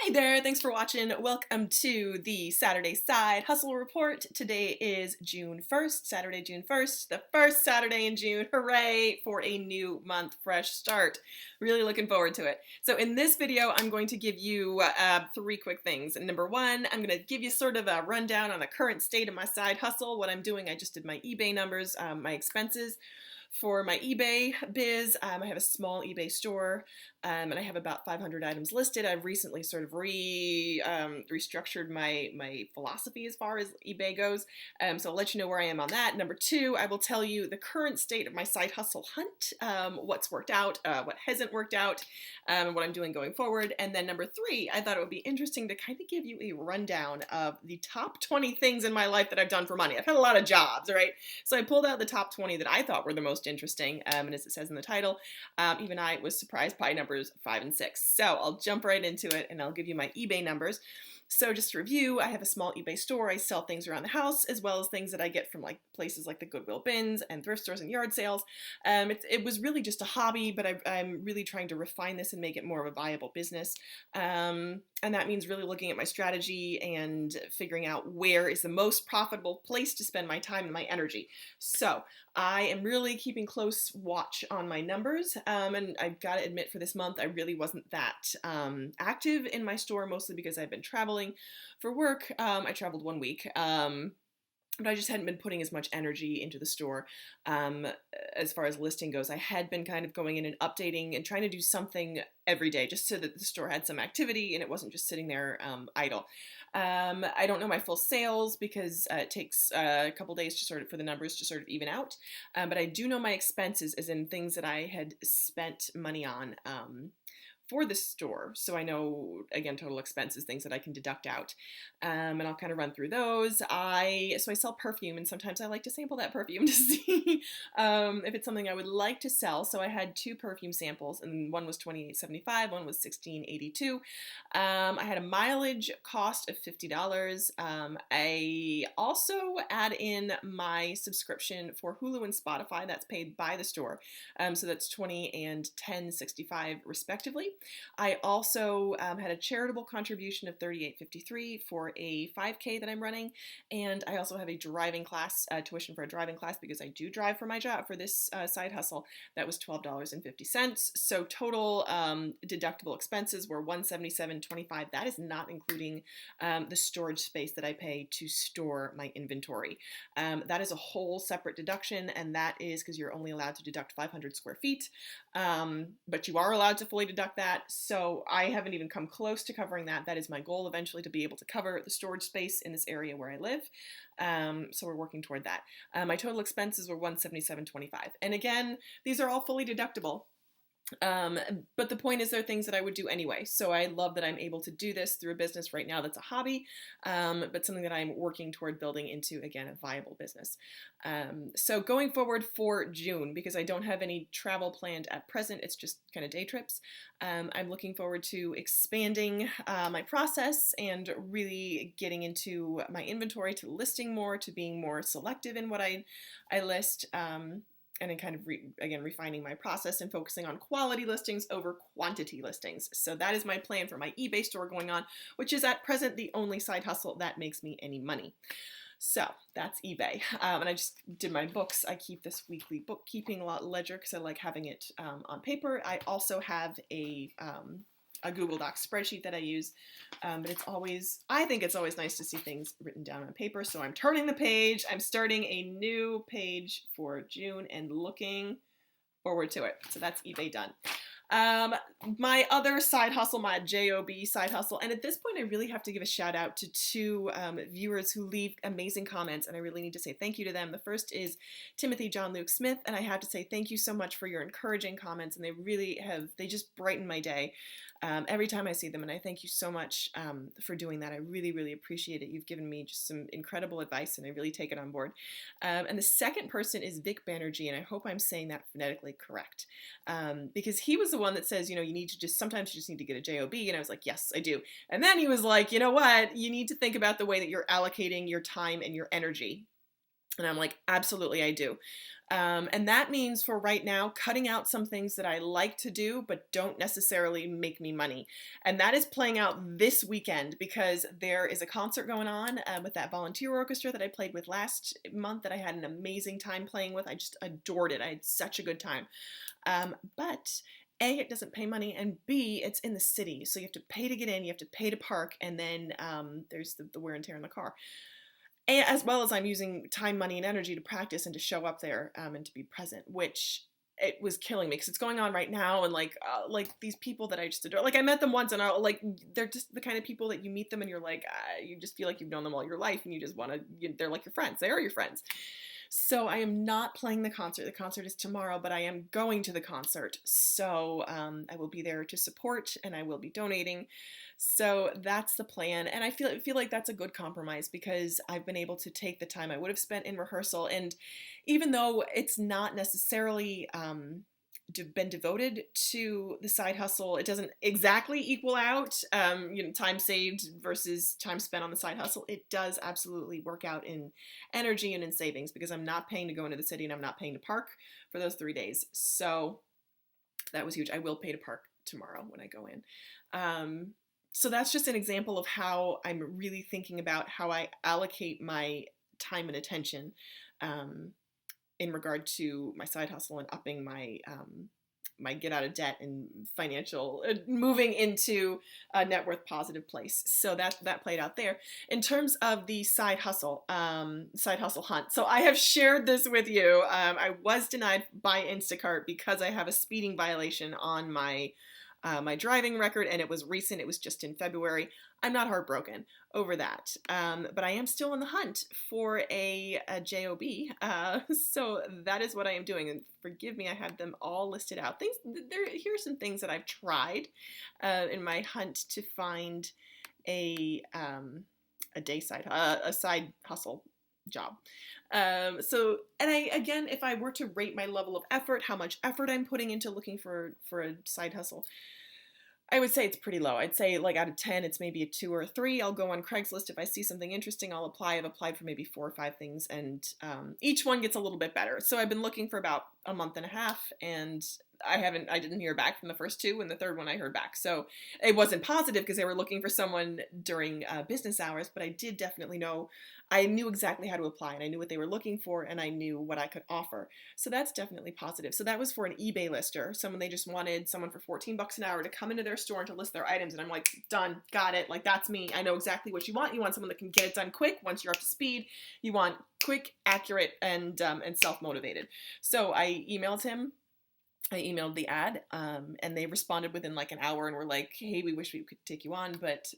Hey there, thanks for watching. Welcome to the Saturday Side Hustle Report. Today is June 1st, Saturday, June 1st, the first Saturday in June. Hooray for a new month, fresh start. Really looking forward to it. So in this video, I'm going to give you three quick things. Number one, I'm going to give you sort of a rundown on the current state of my side hustle, what I'm doing. I just did my eBay numbers, my expenses. For my eBay biz, I have a small eBay store, and I have about 500 items listed. I've recently sort of restructured my philosophy as far as eBay goes, so I'll let you know where I am on that. Number two, I will tell you the current state of my side hustle hunt, what's worked out, what hasn't worked out, and what I'm doing going forward. And then number three, I thought it would be interesting to kind of give you a rundown of the top 20 things in my life that I've done for money. I've had a lot of jobs, right? So I pulled out the top 20 that I thought were the most interesting, and as it says in the title, even I was surprised by numbers 5 and 6. So I'll jump right into it and I'll give you my eBay numbers. So just to review, I have a small eBay store. I sell things around the house as well as things that I get from like places like the Goodwill bins and thrift stores and yard sales. It was really just a hobby, but I'm really trying to refine this and make it more of a viable business. And that means really looking at my strategy and figuring out where is the most profitable place to spend my time and my energy. So I am really keeping close watch on my numbers, and I've got to admit for this month I really wasn't that active in my store, mostly because I've been traveling for work. I traveled 1 week. But I just hadn't been putting as much energy into the store as far as listing goes. I had been kind of going in and updating and trying to do something every day just so that the store had some activity and it wasn't just sitting there idle. I don't know my full sales because it takes a couple days to for the numbers to sort of even out. But I do know my expenses, as in things that I had spent money on for the store. So I know, again, total expenses, things that I can deduct out. And I'll kind of run through those. So I sell perfume, and sometimes I like to sample that perfume to see if it's something I would like to sell. So I had 2 perfume samples, and one was $28.75, one was $16.82. I had a mileage cost of $50. I also add in my subscription for Hulu and Spotify. That's paid by the store. So that's $20 and $10.65 respectively. I also had a charitable contribution of $38.53 for a 5K that I'm running, and I also have a driving class, tuition for a driving class because I do drive for my job for this side hustle. That was $12.50. So total deductible expenses were $177.25. That is not including the storage space that I pay to store my inventory. That is a whole separate deduction, and that is because you're only allowed to deduct 500 square feet, but you are allowed to fully deduct that. So I haven't even come close to covering that. That is my goal eventually, to be able to cover the storage space in this area where I live. So we're working toward that. My total expenses were $177.25. And again, these are all fully deductible. But the point is, they're things that I would do anyway. So I love that I'm able to do this through a business right now that's a hobby, but something that I'm working toward building into, again, a viable business. So going forward for June, because I don't have any travel planned at present, it's just kind of day trips. I'm looking forward to expanding my process and really getting into my inventory, to listing more, to being more selective in what I list. And then kind of, again, refining my process and focusing on quality listings over quantity listings. So that is my plan for my eBay store going on, which is at present the only side hustle that makes me any money. So that's eBay. And I just did my books. I keep this weekly bookkeeping ledger because I like having it on paper. I also have a Google Docs spreadsheet that I use, but I think it's always nice to see things written down on paper. So I'm turning the page. I'm starting a new page for June and looking forward to it. So that's eBay done. My other side hustle, my J.O.B side hustle, and at this point I really have to give a shout out to 2 viewers who leave amazing comments, and I really need to say thank you to them. The first is Timothy John Luke Smith, and I have to say thank you so much for your encouraging comments, and they just brighten my day every time I see them, and I thank you so much for doing that. I really, really appreciate it. You've given me just some incredible advice, and I really take it on board. And the second person is Vic Banerjee, and I hope I'm saying that phonetically correct, because he was the one that says, sometimes you just need to get a J.O.B. And I was like, yes, I do. And then he was like, you know what? You need to think about the way that you're allocating your time and your energy. And I'm like, absolutely, I do. And that means for right now, cutting out some things that I like to do, but don't necessarily make me money. And that is playing out this weekend because there is a concert going on with that volunteer orchestra that I played with last month that I had an amazing time playing with. I just adored it. I had such a good time. But A, it doesn't pay money, and B, it's in the city. So you have to pay to get in, you have to pay to park, and then there's the wear and tear in the car. And as well as I'm using time, money, and energy to practice and to show up there and to be present, which it was killing me because it's going on right now. And like these people that I just adore, like I met them once and they're just the kind of people that you meet them and you're like, you just feel like you've known them all your life and you just want to, they're like your friends. They are your friends. So I am not playing the concert. The concert is tomorrow, but I am going to the concert. So I will be there to support and I will be donating. So that's the plan. And I feel like that's a good compromise because I've been able to take the time I would have spent in rehearsal. And even though it's not necessarily been devoted to the side hustle, it doesn't exactly equal out, time saved versus time spent on the side hustle. It does absolutely work out in energy and in savings because I'm not paying to go into the city and I'm not paying to park for those 3 days. So that was huge. I will pay to park tomorrow when I go in. So that's just an example of how I'm really thinking about how I allocate my time and attention in regard to my side hustle and upping my my get out of debt and financial moving into a net worth positive place. So that played out there. In terms of the side hustle hunt. So I have shared this with you. I was denied by Instacart because I have a speeding violation on my my driving record, and it was recent. It was just in February. I'm not heartbroken over that, but I am still in the hunt for a J.O.B. So that is what I am doing. And forgive me, I have them all listed out. Here are some things that I've tried in my hunt to find a side hustle job. And again, if I were to rate my level of effort, how much effort I'm putting into looking for a side hustle, I would say it's pretty low. I'd say like out of 10, it's maybe a 2 or a 3. I'll go on Craigslist. If I see something interesting, I'll apply. I've applied for maybe 4 or 5 things, and each one gets a little bit better. So I've been looking for about a month and a half, and I didn't hear back from the first 2, and the third one I heard back. So it wasn't positive because they were looking for someone during business hours, but I did definitely know, I knew exactly how to apply, and I knew what they were looking for, and I knew what I could offer. So that's definitely positive. So that was for an eBay lister. They just wanted someone for $14 an hour to come into their store and to list their items. And I'm like, done, got it. Like, that's me. I know exactly what you want. You want someone that can get it done quick once you're up to speed. You want quick, accurate, and self-motivated. So I emailed him. I emailed the ad, and they responded within like an hour and were like, hey, we wish we could take you on, but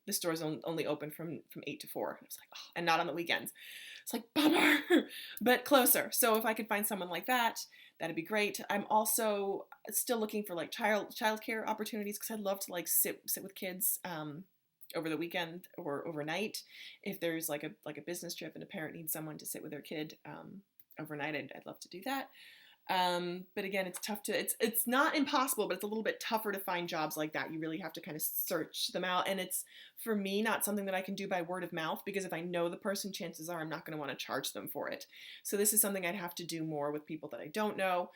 the store's only open from 8 to 4. I was like, oh, and not on the weekends. It's like, bummer, but closer. So if I could find someone like that, that'd be great. I'm also still looking for like childcare opportunities because I'd love to like sit with kids over the weekend or overnight. If there's like a business trip and a parent needs someone to sit with their kid overnight, I'd love to do that. But again, it's tough it's not impossible, but it's a little bit tougher to find jobs like that. You really have to kind of search them out. And it's, for me, not something that I can do by word of mouth, because if I know the person, chances are I'm not going to want to charge them for it. So this is something I'd have to do more with people that I don't know.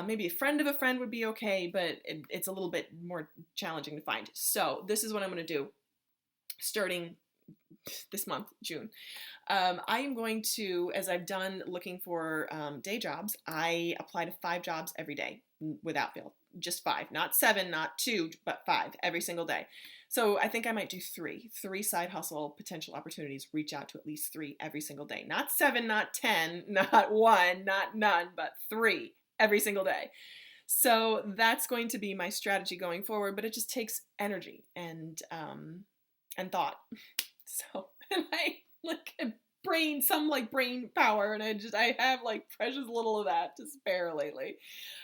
Maybe a friend of a friend would be okay, but it's a little bit more challenging to find. So this is what I'm going to do starting this month, June. I am going to, as I've done looking for day jobs, I apply to 5 jobs every day without fail. Just 5, not 7, not 2, but 5 every single day. So I think I might do 3 side hustle potential opportunities, reach out to at least 3 every single day. Not 7, not 10, not 1, not none, but 3 every single day. So that's going to be my strategy going forward, but it just takes energy and thought. So, and I like brain power, and I have like precious little of that to spare lately.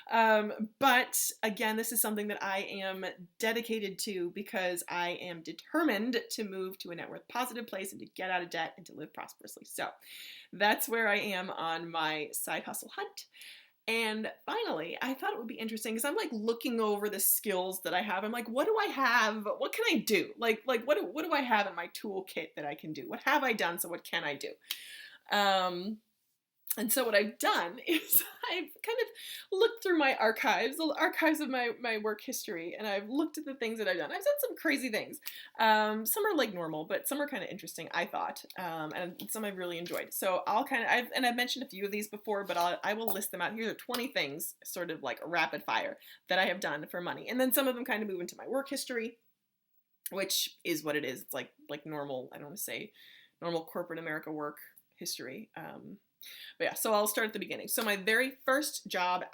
But again, this is something that I am dedicated to because I am determined to move to a net worth positive place and to get out of debt and to live prosperously. So that's where I am on my side hustle hunt. And finally, I thought it would be interesting because I'm like looking over the skills that I have. I'm like, what do I have? What can I do? Like what do I have in my toolkit that I can do? What have I done? So what can I do? And so what I've done is I've kind of looked through my archives, the archives of my work history, and I've looked at the things that I've done. I've done some crazy things. Some are like normal, but some are kind of interesting, I thought, and some I've really enjoyed. So I'll kind of, I've mentioned a few of these before, but I will list them out. Here are 20 things, sort of like rapid fire, that I have done for money. And then some of them kind of move into my work history, which is what it is. It's like normal, I don't want to say normal corporate America work history. But yeah, so I'll start at the beginning. So my very first job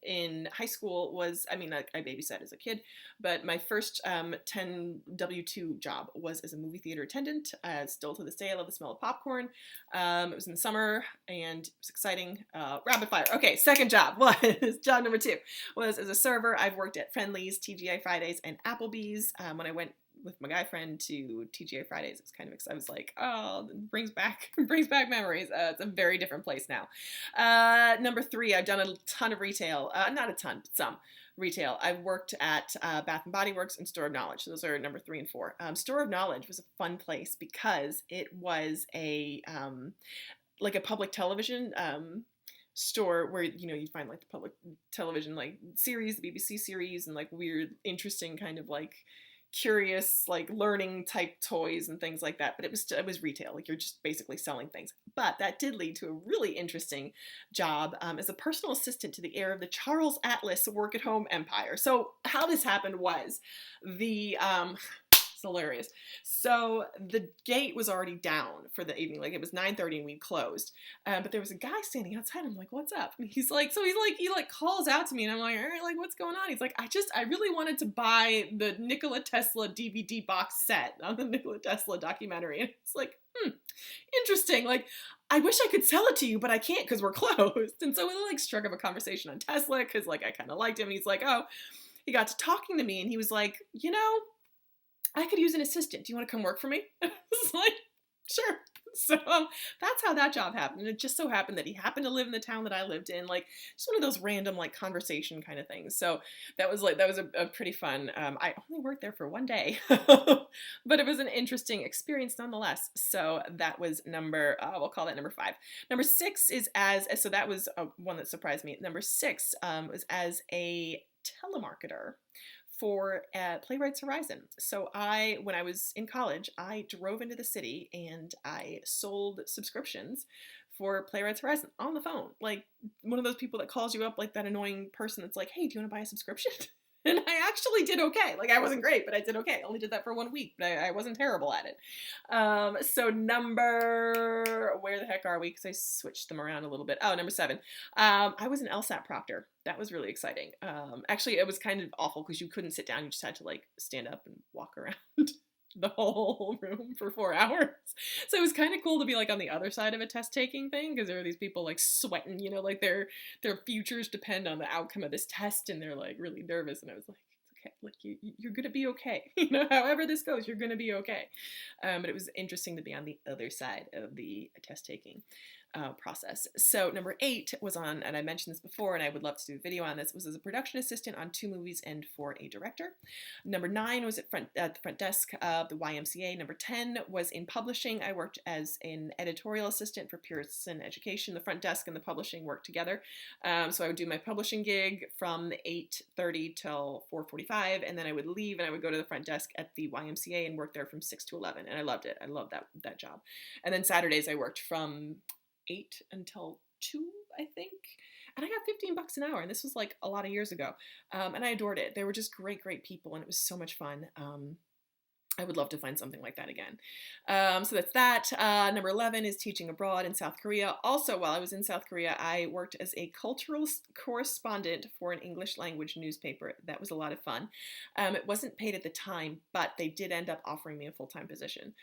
in high school was, I mean, I babysat as a kid, but my first 10 W-2 job was as a movie theater attendant. Still to this day, I love the smell of popcorn. It was in the summer and it was exciting. Rapid fire. Okay, second job was, job number 2 was as a server. I've worked at Friendly's, TGI Fridays, and Applebee's. When I went with my guy friend to TGI Fridays, it's kind of, I was like, oh, it brings back memories. It's a very different place now. Number 3, I've done a ton of retail. Not a ton, but some retail. I've worked at Bath and Body Works and Store of Knowledge. So those are number 3 and 4. Store of Knowledge was a fun place because it was a like a public television store where, you know, you'd find like the public television like series, the BBC series, and like weird, interesting kind of like curious, like learning type toys and things like that. But it was retail, like you're just basically selling things. But that did lead to a really interesting job as a personal assistant to the heir of the Charles Atlas work at home empire. So how this happened was the it's hilarious. So the gate was already down for the evening. Like it was 9:30 and we closed. But there was a guy standing outside. I'm like, what's up? And he calls out to me and I'm like, all right, like what's going on? He's like, I really wanted to buy the Nikola Tesla DVD box set on the Nikola Tesla documentary. And it's like, interesting. Like, I wish I could sell it to you, but I can't because we're closed. And so we like struck up a conversation on Tesla because like I kind of liked him. And he's like, oh, he got to talking to me and he was like, you know, I could use an assistant. Do you want to come work for me? I was like, sure. So that's how that job happened. And it just so happened that he happened to live in the town that I lived in, like just one of those random like conversation kind of things. So that was a pretty fun. I only worked there for one day, but it was an interesting experience nonetheless. So that was we'll call that number 5. Number 6 is so that was one that surprised me. Number 6 was as a telemarketer for Playwrights Horizon. So when I was in college, I drove into the city and I sold subscriptions for Playwrights Horizon on the phone. Like one of those people that calls you up, like that annoying person that's like, hey, do you want to buy a subscription? And I actually did okay. Like I wasn't great, but I did okay. I only did that for 1 week, but I wasn't terrible at it. So where the heck are we? Because I switched them around a little bit. Oh, number 7. I was an LSAT proctor. That was really exciting. Actually, it was kind of awful because you couldn't sit down. You just had to like stand up and walk around the whole room for 4 hours. So it was kind of cool to be like on the other side of a test taking thing because there are these people like sweating, you know, like their futures depend on the outcome of this test and they're like really nervous. And I was like, it's okay, like you're gonna be okay. You know, however this goes, you're gonna be okay. But it was interesting to be on the other side of the test taking process. So number 8 was on, and I mentioned this before, and I would love to do a video on this, was as a production assistant on 2 movies and for a director. Number 9 was at the front desk of the YMCA. Number 10 was in publishing. I worked as an editorial assistant for Pearson Education. The front desk and the publishing worked together. So I would do my publishing gig from 8:30 till 4:45, and then I would leave and I would go to the front desk at the YMCA and work there from 6 to 11, and I loved it. I loved that job. And then Saturdays I worked from 8 until 2, I think. And I got $15 an hour. And this was like a lot of years ago. And I adored it. They were just great, great people. And it was so much fun. I would love to find something like that again. So that's that. Number 11 is teaching abroad in South Korea. Also, while I was in South Korea, I worked as a cultural correspondent for an English language newspaper. That was a lot of fun. It wasn't paid at the time, but they did end up offering me a full-time position.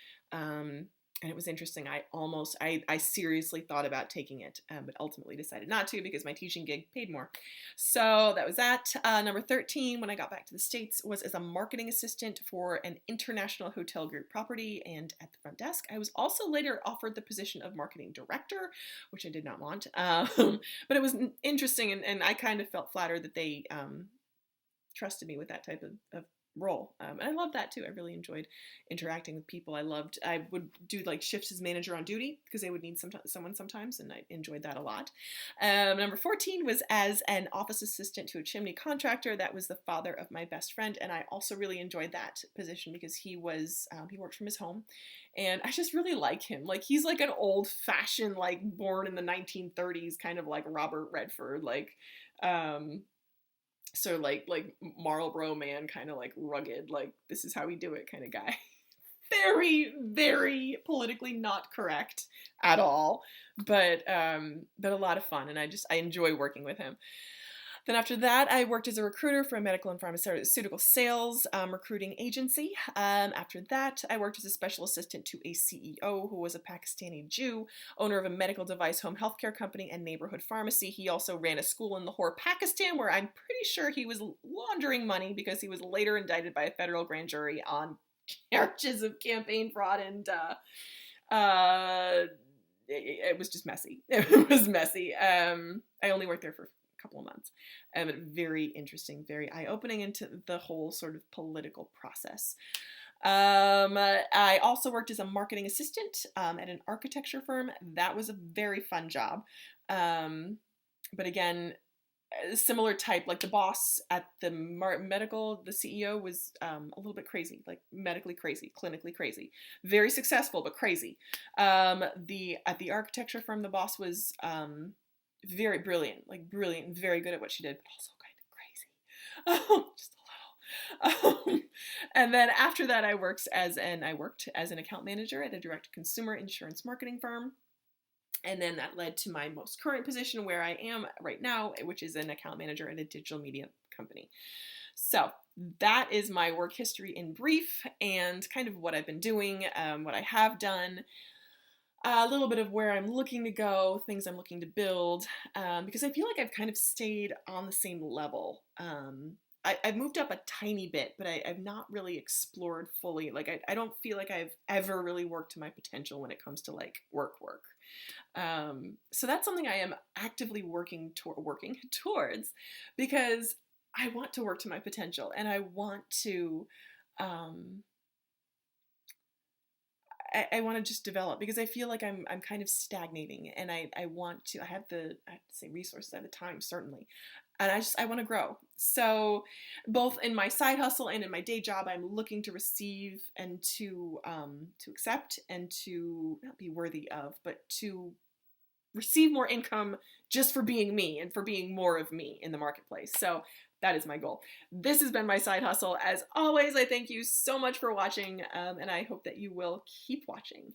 And it was interesting. I seriously thought about taking it, but ultimately decided not to because my teaching gig paid more. So that was that. Number 13, when I got back to the States, was as a marketing assistant for an international hotel group property and at the front desk. I was also later offered the position of marketing director, which I did not want. But it was interesting, and I kind of felt flattered that they trusted me with that type of role. And I loved that too. I really enjoyed interacting with people. I would do like shifts as manager on duty because they would need someone sometimes, and I enjoyed that a lot. Number 14 was as an office assistant to a chimney contractor. That was the father of my best friend, and I also really enjoyed that position because he worked from his home, and I just really like him. Like, he's like an old fashioned, like born in the 1930s, kind of like Robert Redford, like, so like Marlboro man, kind of like rugged, like this is how we do it kind of guy. Very, very politically not correct at all, but a lot of fun, and I enjoy working with him. Then after that, I worked as a recruiter for a medical and pharmaceutical sales recruiting agency. After that, I worked as a special assistant to a CEO who was a Pakistani Jew, owner of a medical device home healthcare company and neighborhood pharmacy. He also ran a school in Lahore, Pakistan, where I'm pretty sure he was laundering money because he was later indicted by a federal grand jury on charges of campaign fraud, and it was just messy. It was messy. I only worked there for couple of months. Very interesting, very eye-opening into the whole sort of political process. I also worked as a marketing assistant at an architecture firm. That was a very fun job. But again, similar type, like the boss at the the CEO was a little bit crazy, like medically crazy, clinically crazy, very successful, but crazy. At the architecture firm, the boss was very brilliant, very good at what she did, but also kind of crazy. Just a little. And then after that, I worked as an account manager at a direct-to-consumer insurance marketing firm. And then that led to my most current position where I am right now, which is an account manager at a digital media company. So that is my work history in brief, and kind of what I've been doing, what I have done. A little bit of where I'm looking to go, things I'm looking to build, because I feel like I've kind of stayed on the same level. I've moved up a tiny bit, but I've not really explored fully. Like, I don't feel like I've ever really worked to my potential when it comes to like work. So that's something I am actively working towards, because I want to work to my potential, and I want to I want to just develop, because I feel like I'm kind of stagnating, and I have to say resources at the time, certainly, and I want to grow. So both in my side hustle and in my day job, I'm looking to receive and to accept and to not be worthy of, but to receive more income just for being me and for being more of me in the marketplace. So that is my goal. This has been my side hustle. As always, I thank you so much for watching, and I hope that you will keep watching.